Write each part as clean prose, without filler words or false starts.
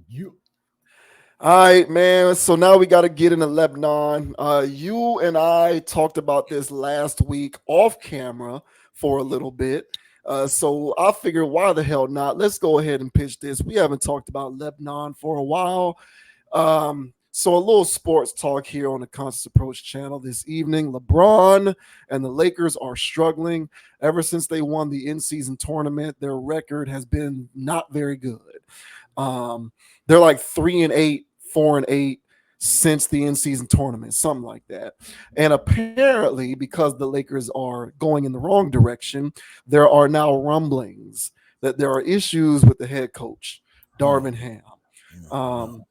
You. All right, man. So now we got to get into Lebanon. You and I talked about this last week off camera for a little bit. So I figured, why the hell not? Let's go ahead and pitch this. We haven't talked about Lebanon for a while. So a little sports talk here on the Conscious Approach channel this evening. LeBron and the Lakers are struggling. Ever since they won the in-season tournament, their record has been not very good. Um, they're like 3-8, 4-8 since the in-season tournament, something like that. And apparently, because the Lakers are going in the wrong direction, there are now rumblings that there are issues with the head coach, Oh, Darvin Ham. no. Um,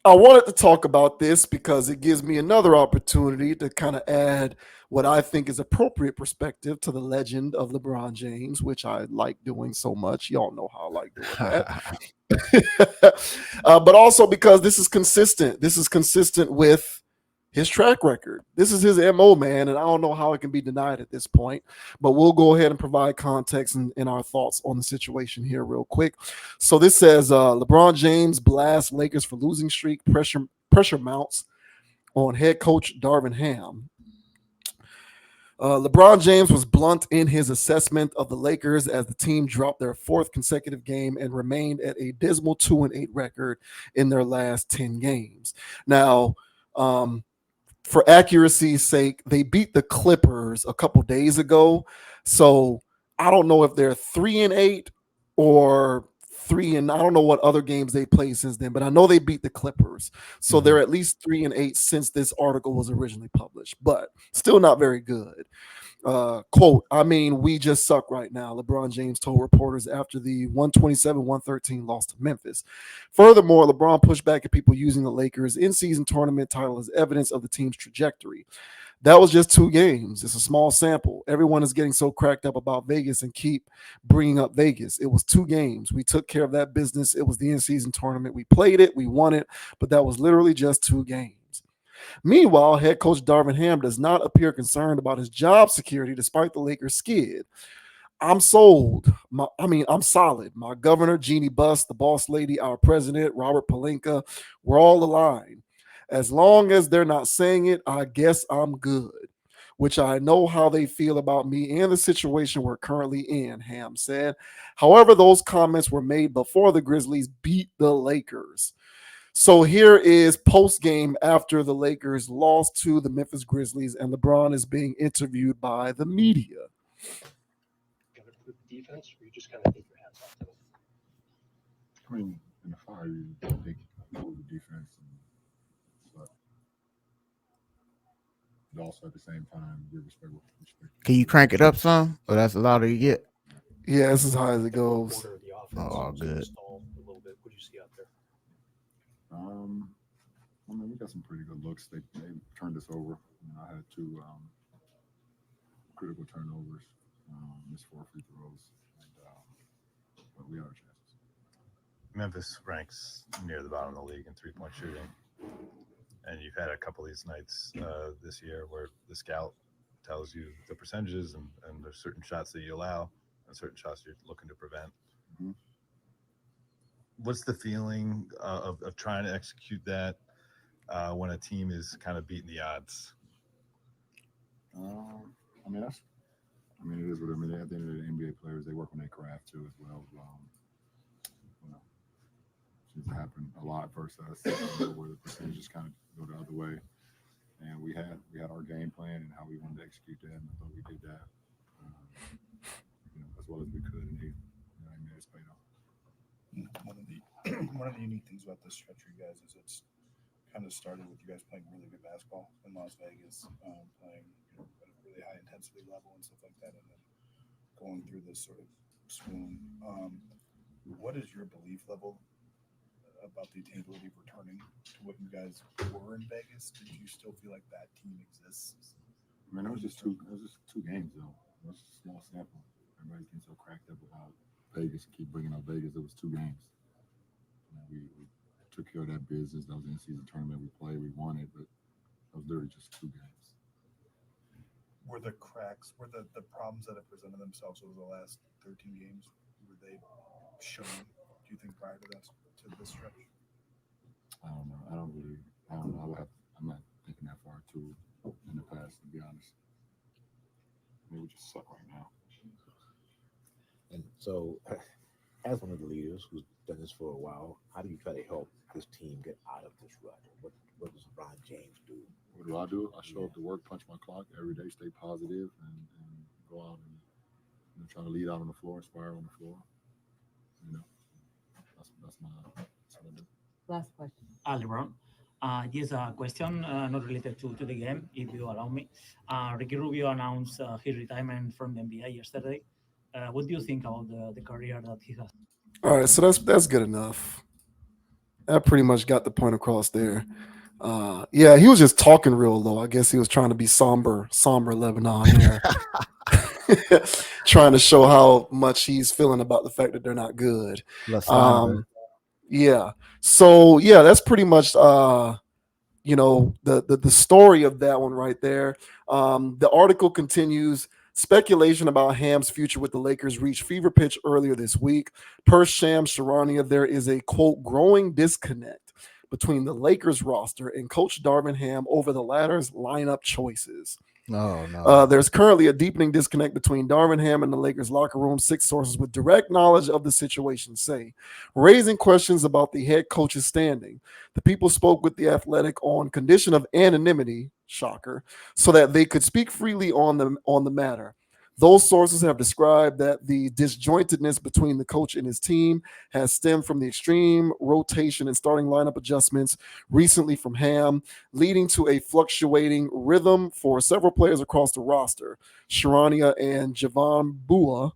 I wanted to talk about this because it gives me another opportunity to kind of add what I think is appropriate perspective to the legend of LeBron James, which I like doing so much. Y'all know how I like doing that. But also because this is consistent. This is consistent with his track record. This is his MO, man, and I don't know how it can be denied at this point. But we'll go ahead and provide context and our thoughts on the situation here, real quick. So this says LeBron James blasts Lakers for losing streak. Pressure mounts on head coach Darvin Ham. LeBron James was blunt in his assessment of the Lakers as the team dropped their fourth consecutive game and remained at a dismal 2-8 record in their last 10 games. Now, um, for accuracy's sake, they beat the Clippers a couple days ago. So I don't know if they're 3-8 or three and I don't know what other games they played since then, but I know they beat the Clippers. So Mhm. they're at least 3-8 since this article was originally published, but still not very good. Quote, I mean, we just suck right now, LeBron James told reporters after the 127-113 loss to Memphis. Furthermore, LeBron pushed back at people using the Lakers' in season tournament title as evidence of the team's trajectory. That was just 2 games. It's a small sample. Everyone is getting so cracked up about Vegas and keep bringing up Vegas. It was 2 games. We took care of that business. It was the in season tournament. We played it, we won it, but that was literally just 2 games. Meanwhile, head coach Darvin Ham does not appear concerned about his job security despite the Lakers' skid. I'm sold. I'm solid. My governor, Jeannie Buss, the boss lady, our president, Robert Palenka, we're all aligned. As long as they're not saying it, I guess I'm good. Which I know how they feel about me and the situation we're currently in, Ham said. However, those comments were made before the Grizzlies beat the Lakers. So here is post game after the Lakers lost to the Memphis Grizzlies, and LeBron is being interviewed by the media. Got to improve the defense, or you just kind of take your hats off to them? I mean, in the fire, you think improve the defense, but also at the same time, give respect to Can the you players. crank it up some? Or that's a louder you get? Yeah, this is high as it The fourth goes. quarter of the Oh, offense all seems to have good. stalled a little bit. What do you see out there? Um, I mean, we got some pretty good looks. They turned us over. I had two critical turnovers, missed 4 free throws, but we had our chances. Memphis ranks near the bottom of the league in 3-point shooting, and you've had a couple of these nights this year where the scout tells you the percentages, and there's certain shots that you allow and certain shots you're looking to prevent. Mm-hmm. What's the feeling of trying to execute that when a team is kind of beating the odds? I mean, it is what I mean. At the end of the NBA players, they work on their craft too as well. You know, seems to happen a lot versus us, where the percentages kind of go the other way. And we had our game plan and how we wanted to execute that, and I thought we did that, as well as we could, and I mean, it's paid off. One of the one of the unique things about this stretch for you guys is it's kind of started with you guys playing really good basketball in Las Vegas, playing at a really high intensity level and stuff like that, and then going through this sort of swoon. What is your belief level about the attainability of returning to what you guys were in Vegas? Do you still feel like that team exists? I mean, it was just two. It was just 2 games though. It was just a small sample. Everybody's getting so cracked up about Vegas. Keep bringing up Vegas. It was 2 games. We took care of that business. That was in season tournament. We played. We won it, but it was literally just 2 games. Were the cracks, were the problems that have presented themselves over the last 13 games, were they showing, do you think prior to this stretch? I don't know. I don't know. I'm not thinking that far too in the past, to be honest. I mean, we just suck right now. And so, as one of the leaders who's done this for a while, how do you try to help this team get out of this rut? What does LeBron James do? What do? I show up to work, punch my clock every day, stay positive, and go out and try to lead out on the floor, inspire on the floor. You know, that's what I do. Last question. LeBron. Yes, a question not related to the game, if you allow me. Ricky Rubio announced his retirement from the NBA yesterday. What do you think about the career that he has? All right, so that's good enough. That pretty much got the point across there. Yeah, he was just talking real low. I guess he was trying to be somber Lebanon there. Trying to show how much he's feeling about the fact that they're not good. Yeah. So yeah, that's pretty much the story of that one right there. The article continues. Speculation about Ham's future with the Lakers reached fever pitch earlier this week. Per Shams Charania, there is a quote growing disconnect between the Lakers roster and Coach Darvin Ham over the latter's lineup choices. No. There's currently a deepening disconnect between Darvin Ham and the Lakers locker room, 6 sources with direct knowledge of the situation say, raising questions about the head coach's standing. The people spoke with The Athletic on condition of anonymity, shocker, so that they could speak freely on the matter. Those sources have described that the disjointedness between the coach and his team has stemmed from the extreme rotation and starting lineup adjustments recently from Ham, leading to a fluctuating rhythm for several players across the roster. Charania and Javon Bua,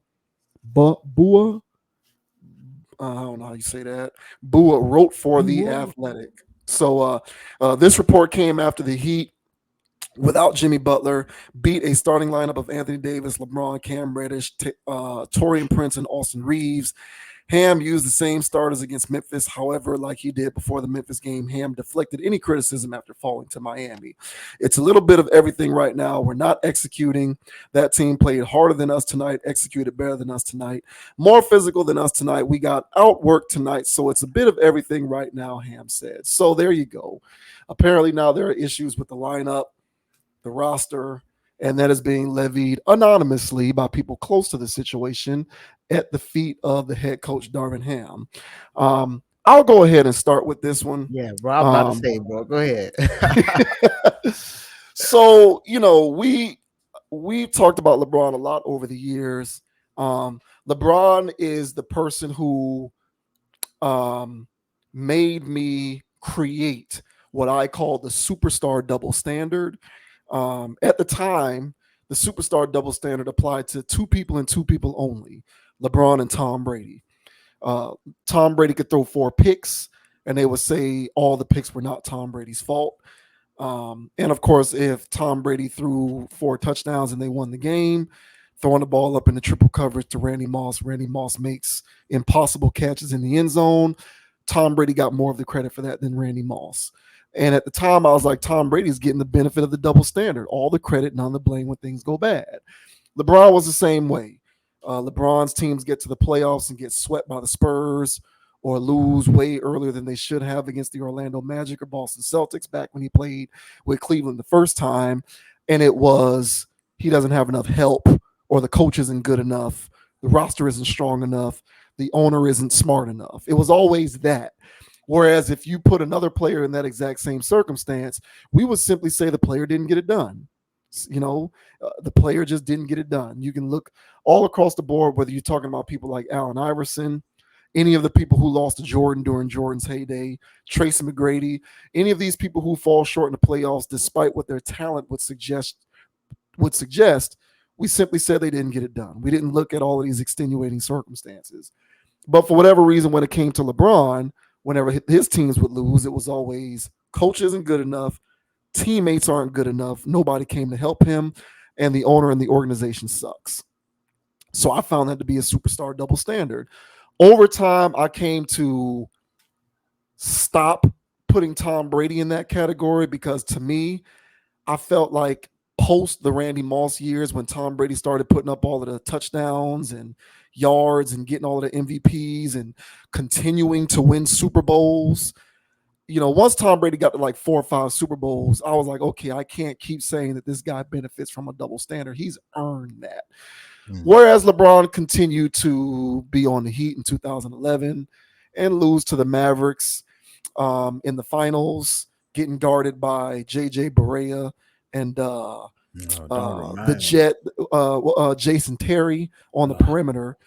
I don't know how you say that. Bua wrote for The Athletic. So this report came after the Heat, without Jimmy Butler, beat a starting lineup of Anthony Davis, LeBron, Cam Reddish, Taurean Prince, and Austin Reeves. Ham used the same starters against Memphis. However, like he did before the Memphis game, Ham deflected any criticism after falling to Miami. It's a little bit of everything right now. We're not executing. That team played harder than us tonight, executed better than us tonight, more physical than us tonight. We got outworked tonight. So it's a bit of everything right now, Ham said. So there you go. Apparently now there are issues with the lineup, the roster, and that is being levied anonymously by people close to the situation at the feet of the head coach, Darvin Ham. I'll go ahead and start with this one. Yeah, bro. I'm about to say, bro. Go ahead. So, we've talked about LeBron a lot over the years. LeBron is the person who made me create what I call the superstar double standard. At the time, the superstar double standard applied to 2 people and 2 people only, LeBron and Tom Brady. Tom Brady could throw 4 picks, and they would say all the picks were not Tom Brady's fault. And of course, if Tom Brady threw 4 touchdowns and they won the game, throwing the ball up in the triple coverage to Randy Moss makes impossible catches in the end zone. Tom Brady got more of the credit for that than Randy Moss. And at the time, I was like, Tom Brady's getting the benefit of the double standard, all the credit, none of the blame when things go bad. LeBron was the same way. LeBron's teams get to the playoffs and get swept by the Spurs or lose way earlier than they should have against the Orlando Magic or Boston Celtics back when he played with Cleveland the first time. And it was, he doesn't have enough help, or the coach isn't good enough, the roster isn't strong enough, the owner isn't smart enough. It was always that. Whereas if you put another player in that exact same circumstance, we would simply say the player didn't get it done. The player just didn't get it done. You can look all across the board, whether you're talking about people like Allen Iverson, any of the people who lost to Jordan during Jordan's heyday, Tracy McGrady, any of these people who fall short in the playoffs despite what their talent would suggest, we simply said they didn't get it done. We didn't look at all of these extenuating circumstances. But for whatever reason, when it came to LeBron, whenever his teams would lose, it was always coach isn't good enough, teammates aren't good enough, nobody came to help him, and the owner and the organization sucks. So I found that to be a superstar double standard. Over time, I came to stop putting Tom Brady in that category because to me, I felt like post the Randy Moss years when Tom Brady started putting up all of the touchdowns and, yards and getting all of the MVPs and continuing to win Super Bowls. Once Tom Brady got to like 4 or 5 Super Bowls, I was like, okay, I can't keep saying that this guy benefits from a double standard. He's earned that. Whereas LeBron continued to be on the Heat in 2011 and lose to the Mavericks in the finals, getting guarded by JJ Barea and the Jet, Jason Terry on the perimeter.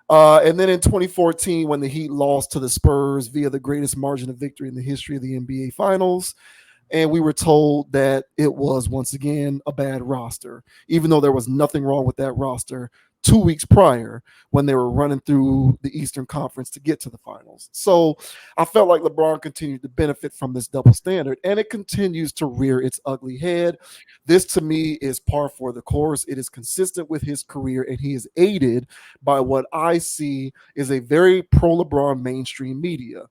And then in 2014, when the Heat lost to the Spurs via the greatest margin of victory in the history of the NBA Finals, and we were told that it was once again a bad roster, even though there was nothing wrong with that roster 2 weeks prior when they were running through the Eastern Conference to get to the finals. So I felt like LeBron continued to benefit from this double standard, and it continues to rear its ugly head. This to me is par for the course. It is consistent with his career, and he is aided by what I see is a very pro-LeBron mainstream media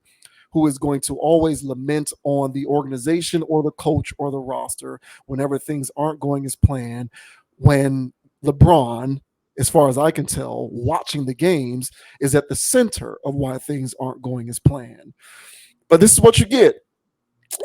who is going to always lament on the organization or the coach or the roster whenever things aren't going as planned, when LeBron, as far as I can tell, watching the games, is at the center of why things aren't going as planned. But this is what you get.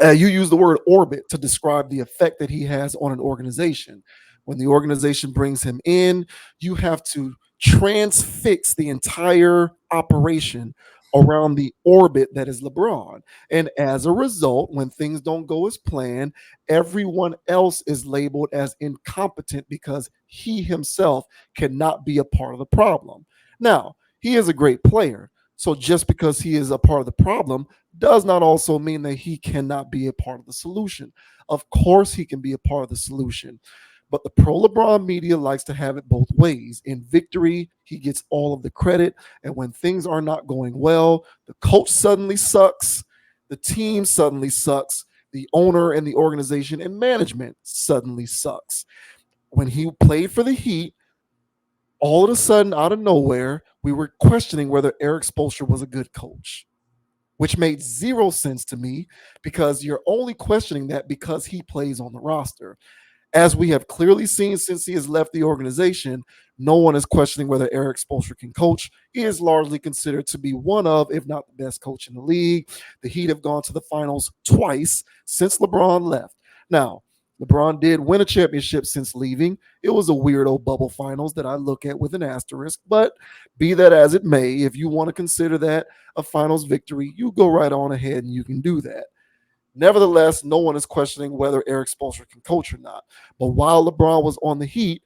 You use the word orbit to describe the effect that he has on an organization. When the organization brings him in, you have to transfix the entire operation around the orbit that is LeBron. And as a result, when things don't go as planned, everyone else is labeled as incompetent because he himself cannot be a part of the problem. Now, he is a great player. So just because he is a part of the problem does not also mean that he cannot be a part of the solution. Of course, he can be a part of the solution. But the pro-LeBron media likes to have it both ways. In victory, he gets all of the credit. And when things are not going well, the coach suddenly sucks. The team suddenly sucks. The owner and the organization and management suddenly sucks. When he played for the Heat, all of a sudden, out of nowhere, we were questioning whether Eric Spoelstra was a good coach, which made zero sense to me because you're only questioning that because he plays on the roster. As we have clearly seen since he has left the organization, no one is questioning whether Eric Spoelstra can coach. He is largely considered to be one of, if not the best coach in the league. The Heat have gone to the finals twice since LeBron left. Now, LeBron did win a championship since leaving. It was a weirdo bubble finals that I look at with an asterisk, but be that as it may, if you want to consider that a finals victory, you go right on ahead and you can do that. Nevertheless, no one is questioning whether Eric Spoelstra can coach or not. But while LeBron was on the Heat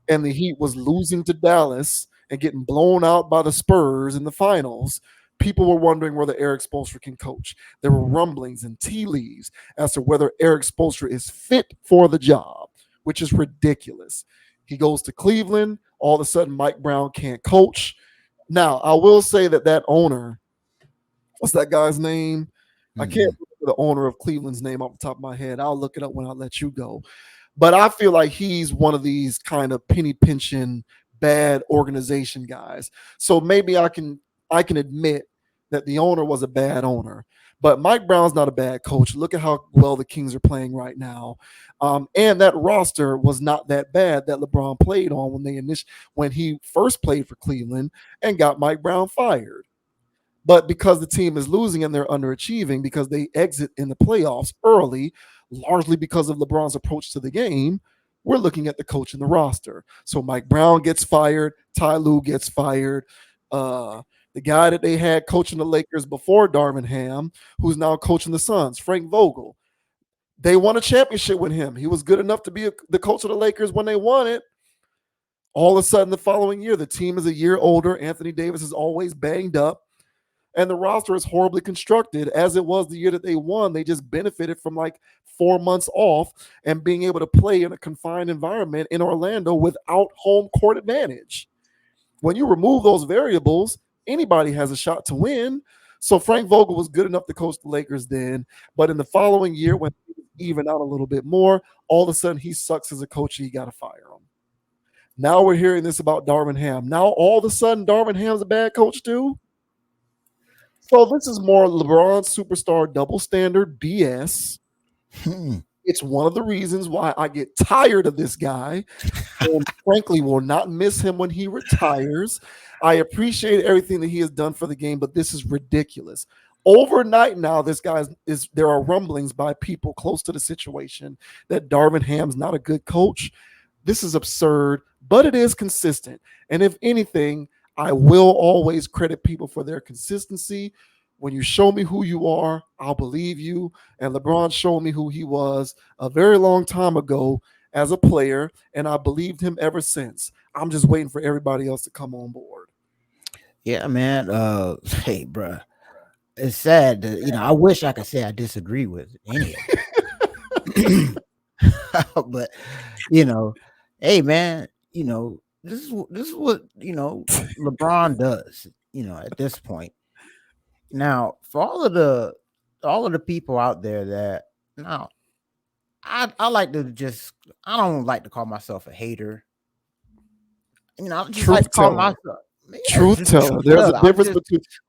and the Heat was losing to Dallas and getting blown out by the Spurs in the finals, people were wondering whether Eric Spoelstra can coach. There were rumblings and tea leaves as to whether Eric Spoelstra is fit for the job, which is ridiculous. He goes to Cleveland. All of a sudden, Mike Brown can't coach. Now, I will say that owner, what's that guy's name? I can't remember the owner of Cleveland's name off the top of my head. I'll look it up when I let you go. But I feel like he's one of these kind of penny pinching bad organization guys. So maybe I can admit that the owner was a bad owner. But Mike Brown's not a bad coach. Look at how well the Kings are playing right now. And that roster was not that bad that LeBron played on when he first played for Cleveland and got Mike Brown fired. But because the team is losing and they're underachieving because they exit in the playoffs early, largely because of LeBron's approach to the game, we're looking at the coach and the roster. So Mike Brown gets fired. Ty Lue gets fired. The guy that they had coaching the Lakers before Darvin Ham, who's now coaching the Suns, Frank Vogel. They won a championship with him. He was good enough to be the coach of the Lakers when they won it. All of a sudden, the following year, the team is a year older. Anthony Davis is always banged up. And the roster is horribly constructed, as it was the year that they won. They just benefited from like 4 months off and being able to play in a confined environment in Orlando without home court advantage. When you remove those variables, anybody has a shot to win. So Frank Vogel was good enough to coach the Lakers then. But in the following year, when he even out a little bit more, all of a sudden he sucks as a coach and you got to fire him. Now we're hearing this about Darvin Ham. Now all of a sudden Darvin Ham's a bad coach too? So this is more LeBron superstar double standard BS. It's one of the reasons why I get tired of this guy, and frankly will not miss him when he retires. I appreciate everything that he has done for the game, but this is ridiculous. Overnight now, this guy is there are rumblings by people close to the situation that Darvin Ham's not a good coach. This is absurd, but it is consistent. And if anything, I will always credit people for their consistency. When you show me who you are, I'll believe you. And LeBron showed me who he was a very long time ago as a player, and I believed him ever since. I'm just waiting for everybody else to come on board. Yeah, man. Hey, bro, it's sad that I wish I could say I disagree with any of it, but hey, man, this is what LeBron does. At this point, now for all of the people out there that now. I like to I don't like to call myself a hater. I just like to call myself truth teller.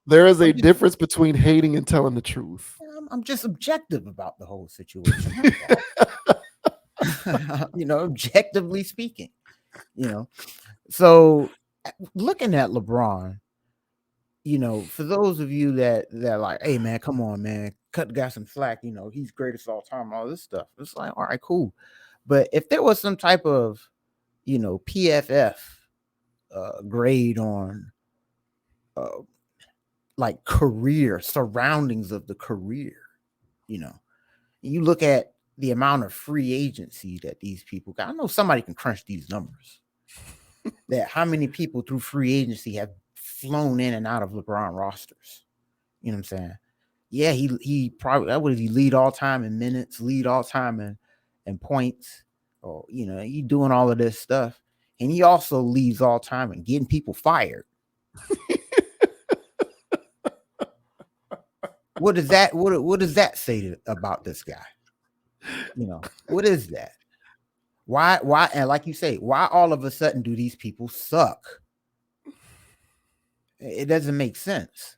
There is a difference between hating and telling the truth. I'm just objective about the whole situation. Objectively speaking. So looking at LeBron, for those of you that like, hey man, come on, man, cut the guy some slack. He's greatest of all time, all this stuff. It's like, all right, cool. But if there was some type of, PFF grade on like career surroundings of the career, you look at the amount of free agency that these people got. I know somebody can crunch these numbers. That how many people through free agency have flown in and out of LeBron rosters. You know what I'm saying? Yeah, he probably, what did he lead all time in minutes, lead all time in points, or he doing all of this stuff, and he also leads all time in getting people fired. What does that say about this guy? What is that? Why and like you say, why all of a sudden do these people suck? It doesn't make sense.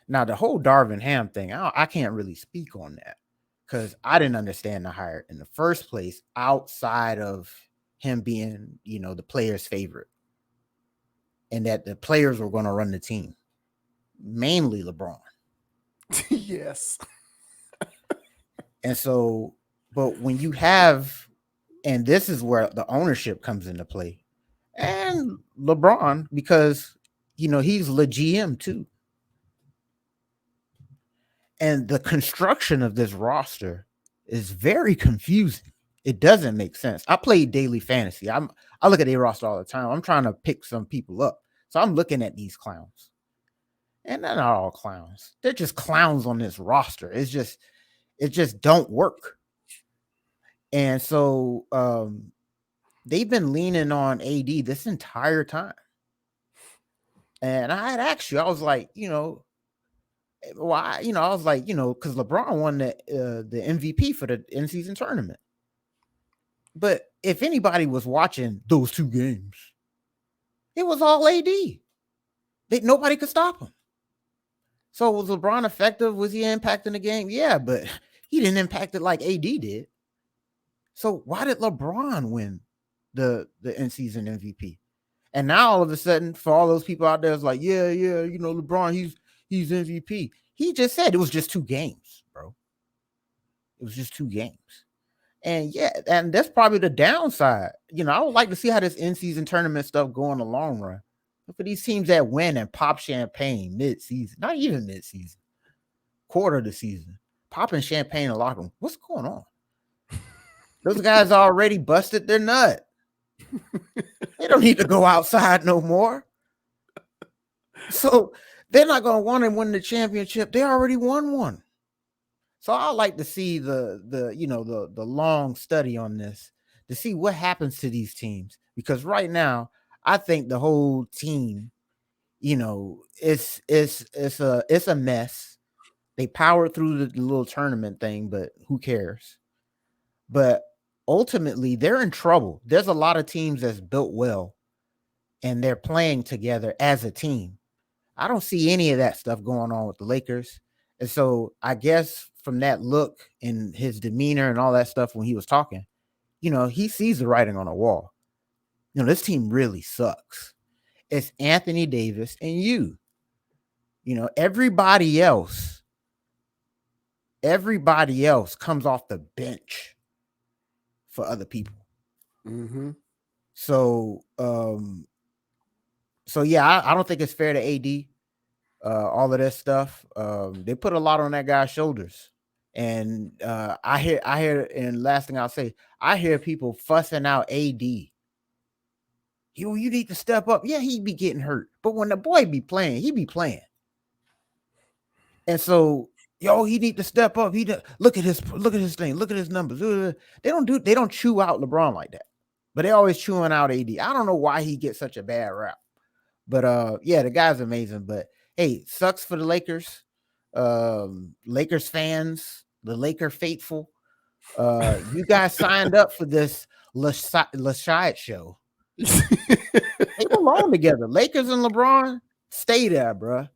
Now, the whole Darvin Ham thing, I can't really speak on that because I didn't understand the hire in the first place outside of him being, the player's favorite and that the players were going to run the team, mainly LeBron. Yes. And so, but when you have, and this is where the ownership comes into play, and LeBron, because he's the GM too. And the construction of this roster is very confusing. It doesn't make sense. I play daily fantasy. I look at their roster all the time. I'm trying to pick some people up. So I'm looking at these clowns. And they're not all clowns. They're just clowns on this roster. It just don't work. And so they've been leaning on AD this entire time. And I had asked you, I was like, why? I was like, because LeBron won the MVP for the in-season tournament. But if anybody was watching those two games, it was all AD. Nobody could stop him. So was LeBron effective? Was he impacting the game? Yeah, but he didn't impact it like AD did. So why did LeBron win the in-season MVP? And now all of a sudden, for all those people out there, it's like, yeah, LeBron, he's MVP. He just said it was just 2 games, bro. It was just 2 games. And yeah, and that's probably the downside. I would like to see how this in-season tournament stuff go in the long run. But for these teams that win and pop champagne mid-season, not even mid-season, quarter of the season, popping champagne in the locker room, what's going on? Those guys already busted their nut. They don't need to go outside no more. So they're not going to want to win the championship. They already won one. So I like to see the long study on this to see what happens to these teams, because right now I think the whole team, it's a mess. They powered through the little tournament thing, but who cares? But ultimately, they're in trouble. There's a lot of teams that's built well, and they're playing together as a team. I don't see any of that stuff going on with the Lakers, And so I guess from that look and his demeanor and all that stuff when he was talking, he sees the writing on the wall. This team really sucks. It's Anthony Davis and you. Everybody else comes off the bench for other people. Mm-hmm. So yeah, I don't think it's fair to AD. All of this stuff. They put a lot on that guy's shoulders. And I hear, and last thing I'll say, I hear people fussing out AD. You need to step up. Yeah, he'd be getting hurt. But when the boy be playing, he be playing. And so, he need to step up. Look at his thing. Look at his numbers. They don't chew out LeBron like that. But they always chewing out AD. I don't know why he gets such a bad rap. But yeah, the guy's amazing. But hey, sucks for the Lakers. Lakers fans, the Laker faithful. You guys signed up for this Lashite show. They belong together. Lakers and LeBron, stay there, bro.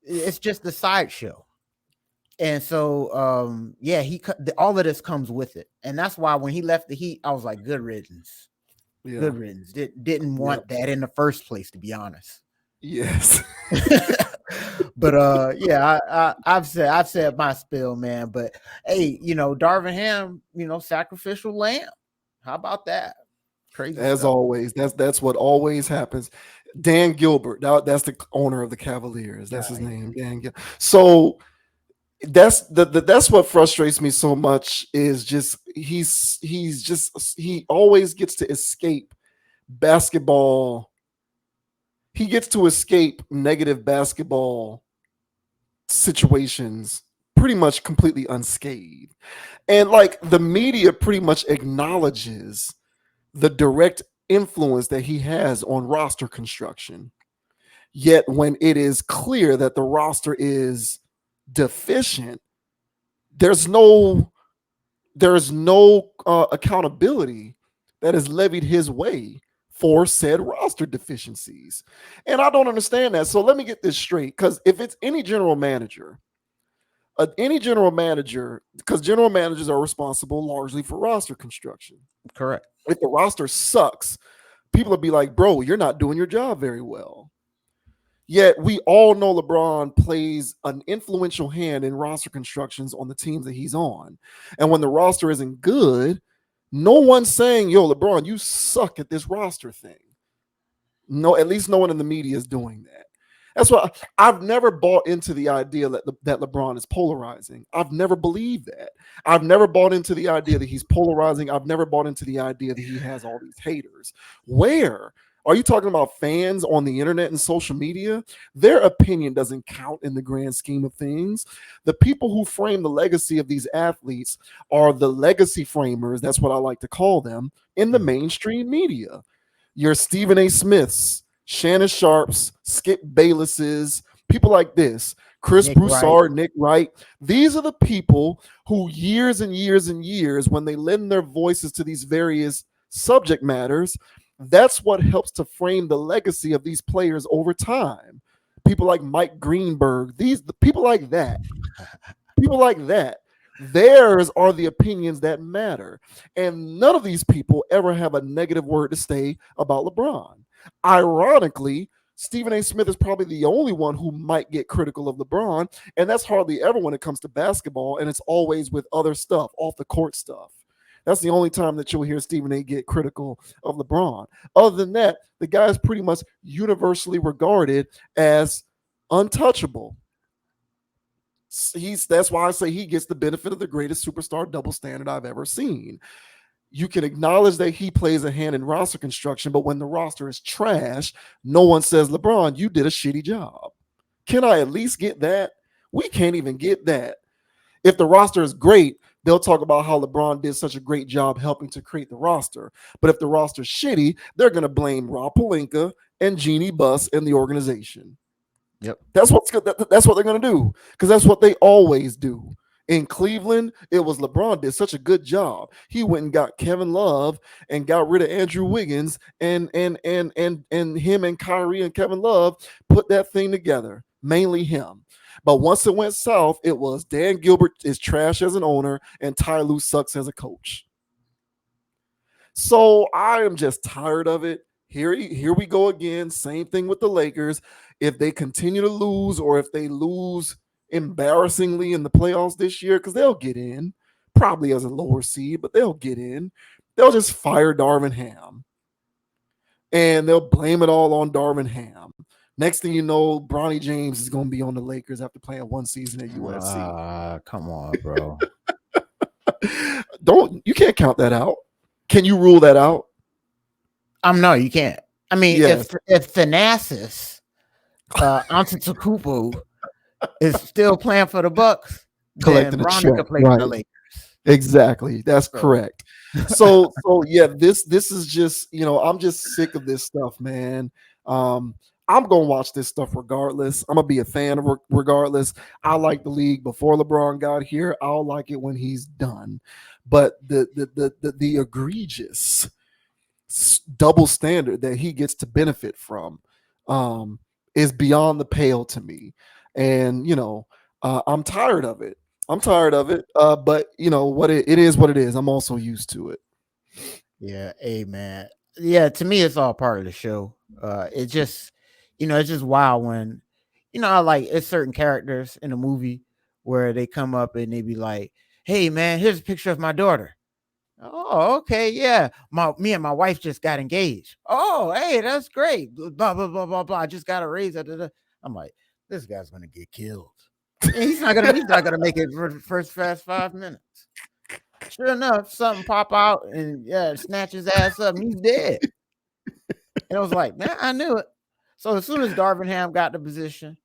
It's just the sideshow. And so, yeah, all of this comes with it. And that's why when he left the Heat, I was like, good riddance. Yeah. Good riddance. Didn't want that in the first place, to be honest. Yes. But yeah, I've said my spill, man. But hey, Darvin Ham, sacrificial lamb. How about that? Crazy. As stuff. Always, that's what always happens. Dan Gilbert, that's the owner of the Cavaliers. That's his name, Dan Gilbert. So that's what frustrates me so much is just he always gets to escape basketball. He gets to escape negative basketball situations pretty much completely unscathed. And like the media pretty much acknowledges the direct influence that he has on roster construction. Yet when it is clear that the roster is deficient, there's no accountability that is levied his way for said roster deficiencies. And I don't understand that. So let me get this straight, because if it's any general manager, because general managers are responsible largely for roster construction. Correct. If the roster sucks, people will be like, bro, you're not doing your job very well. Yet we all know LeBron plays an influential hand in roster constructions on the teams that he's on. And when the roster isn't good, no one's saying, yo, LeBron, you suck at this roster thing. No, at least no one in the media is doing that. That's why I've never bought into the idea that LeBron is polarizing. I've never believed that. I've never bought into the idea that he's polarizing. I've never bought into the idea that he has all these haters. Where? Are you talking about fans on the internet and social media? Their opinion doesn't count in the grand scheme of things. The people who frame the legacy of these athletes are the legacy framers, that's what I like to call them, in the mainstream media. Your Stephen A. Smiths, Shannon Sharps, Skip Baylesses, people like this, Chris Broussard, Nick Wright. These are the people who years and years and years, when they lend their voices to these various subject matters, that's what helps to frame the legacy of these players over time. People like Mike Greenberg, the people like that. People like that. Theirs are the opinions that matter. And none of these people ever have a negative word to say about LeBron. Ironically, Stephen A. Smith is probably the only one who might get critical of LeBron, and that's hardly ever when it comes to basketball, and it's always with other stuff, off the court stuff. That's the only time that you'll hear Stephen A. get critical of LeBron. Other than that, the guy is pretty much universally regarded as untouchable. That's why I say he gets the benefit of the greatest superstar double standard I've ever seen. You can acknowledge that he plays a hand in roster construction, but when the roster is trash, no one says, LeBron, you did a shitty job. Can I at least get that? We can't even get that. If the roster is great, they'll talk about how LeBron did such a great job helping to create the roster. But if the roster's shitty, they're going to blame Rob Pelinka and Jeannie Buss and the organization. Yep. That's what they're going to do, because that's what they always do. In Cleveland, it was LeBron did such a good job. He went and got Kevin Love and got rid of Andrew Wiggins, and him and Kyrie and Kevin Love put that thing together, mainly him. But once it went south, it was Dan Gilbert is trash as an owner and Ty Lue sucks as a coach. So I am just tired of it. Here we go again. Same thing with the Lakers. If they continue to lose, or if they lose embarrassingly in the playoffs this year, because they'll get in, probably as a lower seed, but they'll get in. They'll just fire Darvin Ham. And they'll blame it all on Darvin Ham. Next thing you know, Bronny James is going to be on the Lakers after playing one season at USC. Come on, bro. You can't count that out. Can you rule that out? No, you can't. I mean, Yes. if Thanasis Antetokounmpo is still playing for the Bucks, Collecting then a Bronny check, could play for the right. Lakers. Exactly. That's correct. So yeah, this is just, I'm just sick of this stuff, man. I'm gonna watch this stuff regardless. I'm gonna be a fan of regardless. I like the league before LeBron got here. I'll like it when he's done. But the egregious double standard that he gets to benefit from is beyond the pale to me. And I'm tired of it. But what it is what it is. I'm also used to it. Yeah, hey man. Yeah, to me it's all part of the show. It just it's just wild when I like it's certain characters in a movie where they come up and they be like, "Hey man, here's a picture of my daughter." Oh, okay, yeah. Me and my wife just got engaged. Oh, hey, that's great. Blah blah blah blah blah. I just got a raise. I'm like, this guy's gonna get killed. And he's not gonna make it for the first 5 minutes. Sure enough, something pop out and snatch his ass up and he's dead. And I was like, man, I knew it. So as soon as Darvin Ham got the position,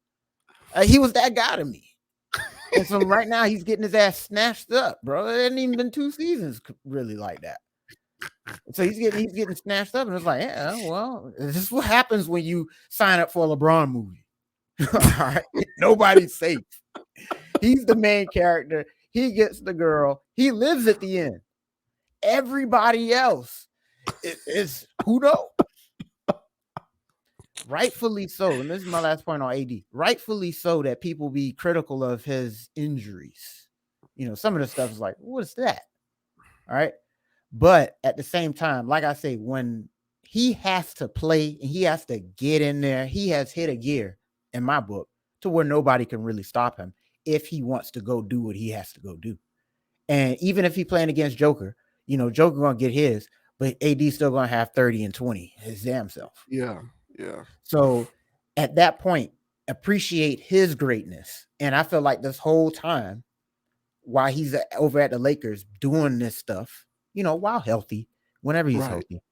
he was that guy to me. And so right now he's getting his ass snatched up, bro. It hasn't even been 2 seasons really like that. So he's getting snatched up, and it's like, yeah, well, this is what happens when you sign up for a LeBron movie. All right, nobody's safe. He's the main character. He gets the girl. He lives at the end. Everybody else is who knows. Rightfully so, and this is my last point on AD. Rightfully so that people be critical of his injuries. Some of the stuff is like, what's that? All right. But at the same time, like I say, when he has to play and he has to get in there, he has hit a gear in my book to where nobody can really stop him if he wants to go do what he has to go do. And even if he's playing against Joker, Joker gonna get his, but AD still gonna have 30 and 20 his damn self. Yeah. So at that point, appreciate his greatness. And I feel like this whole time, while he's over at the Lakers doing this stuff, while healthy, whenever he's healthy,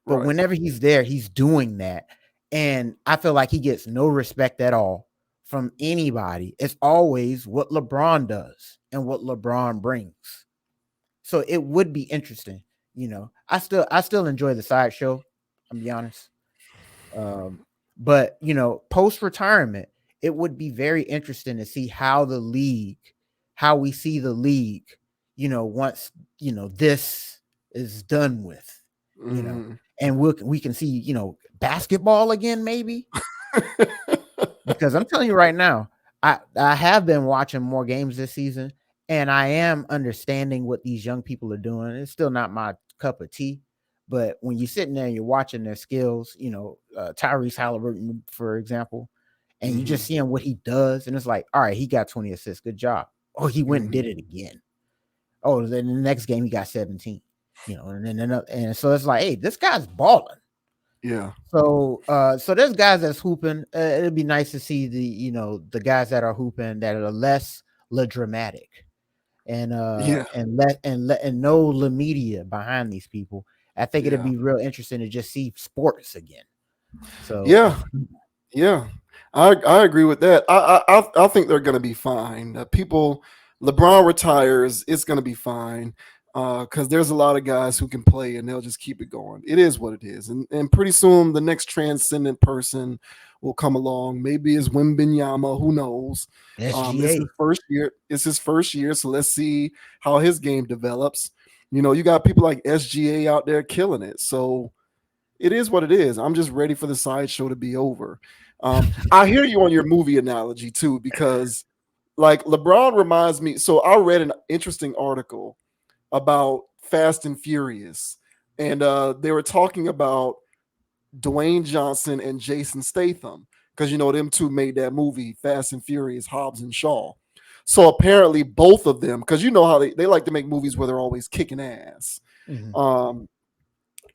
but whenever he's there, he's doing that. And I feel like he gets no respect at all from anybody. It's always what LeBron does and what LeBron brings. So it would be interesting. I still enjoy the sideshow. I'll be honest. But post retirement, it would be very interesting to see how we see the league, once this is done with, and we can see basketball again, maybe. Because I'm telling you right now, I have been watching more games this season, and I am understanding what these young people are doing. It's still not my cup of tea. But when you're sitting there and you're watching their skills, Tyrese Halliburton, for example, and you just seeing what he does, and it's like, all right, he got 20 assists. Good job. Oh, he went and did it again. Oh, then the next game he got 17. And so it's like, hey, this guy's balling. Yeah. So there's guys that's hooping. It'd be nice to see the guys that are hooping that are less dramatic, and no La media behind these people. I think it'd be real interesting to just see sports again. So yeah, I agree with that. I think they're gonna be fine. LeBron retires, it's gonna be fine. Because there's a lot of guys who can play and they'll just keep it going. It is what it is. And pretty soon the next transcendent person will come along. Maybe it's Wembanyama, who knows? It's his first year. It's his first year, so let's see how his game develops. You got people like SGA out there killing it. So it is what it is. I'm just ready for the sideshow to be over. I hear you on your movie analogy too, because like LeBron reminds me. So I read an interesting article about Fast and Furious, and they were talking about Dwayne Johnson and Jason Statham, because them two made that movie Fast and Furious, Hobbs and Shaw. So apparently both of them, because you know how they like to make movies where they're always kicking ass. Mhm.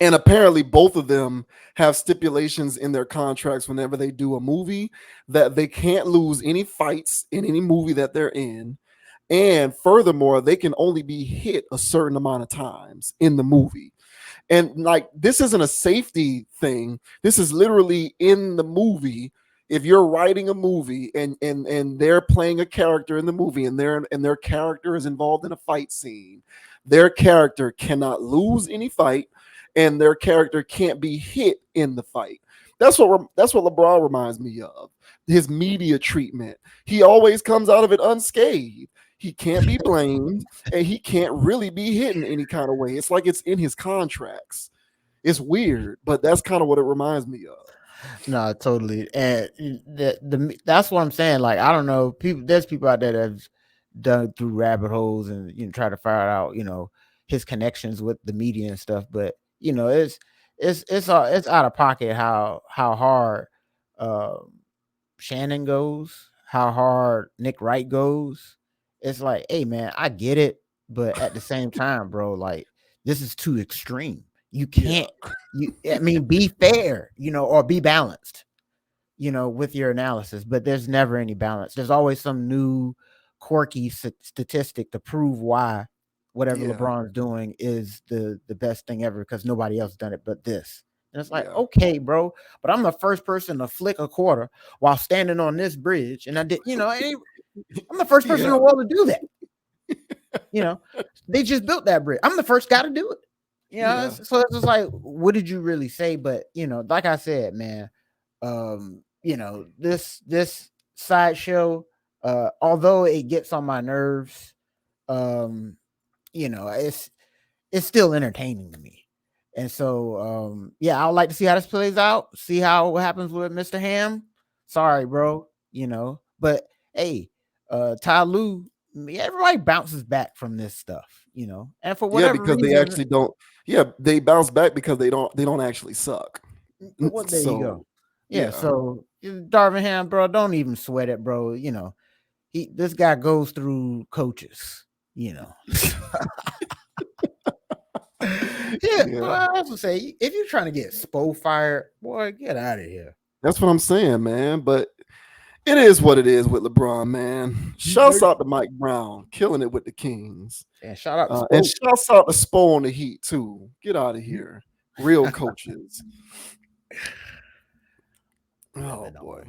And apparently both of them have stipulations in their contracts whenever they do a movie that they can't lose any fights in any movie that they're in. And furthermore, they can only be hit a certain amount of times in the movie. And like, this isn't a safety thing. This is literally in the movie. If you're writing a movie and they're playing a character in the movie and their character is involved in a fight scene, their character cannot lose any fight and their character can't be hit in the fight. That's what LeBron reminds me of. His media treatment. He always comes out of it unscathed. He can't be blamed, and he can't really be hit in any kind of way. It's like it's in his contracts. It's weird, but that's kind of what it reminds me of. No, totally. And that's what I'm saying. Like, I don't know, there's people out there that have done through rabbit holes and try to figure out, his connections with the media and stuff. But it's out of pocket how hard Shannon goes, how hard Nick Wright goes. It's like, hey man, I get it, but at the same time, bro, like, this is too extreme. You can't. I mean, be fair, or be balanced, with your analysis. But there's never any balance. There's always some new quirky statistic to prove why whatever LeBron's doing is the best thing ever, because nobody else done it but this. And it's like, okay, bro, but I'm the first person to flick a quarter while standing on this bridge, and I did, I'm the first person in the world to do that. They just built that bridge. I'm the first guy to do it. So it's just like, what did you really say? But like I said, man, this sideshow, although it gets on my nerves, it's still entertaining to me. And so I would like to see how this plays out, see how what happens with Mr. Ham. Sorry, bro, but hey, Ty Lue, everybody bounces back from this stuff, and for whatever because reason, they actually don't. Yeah, they bounce back because they don't actually suck. Well, there you go. Yeah, so Darvin Ham, bro, don't even sweat it, bro. This guy goes through coaches, Yeah, well, I also say, if you're trying to get Spo fired, boy, get out of here. That's what I'm saying, man. But it is what it is with LeBron, man. Shouts out to Mike Brown, killing it with the Kings. And shout out to Spo. And shouts out to Spo on the Heat too. Get out of here, real coaches. Oh boy.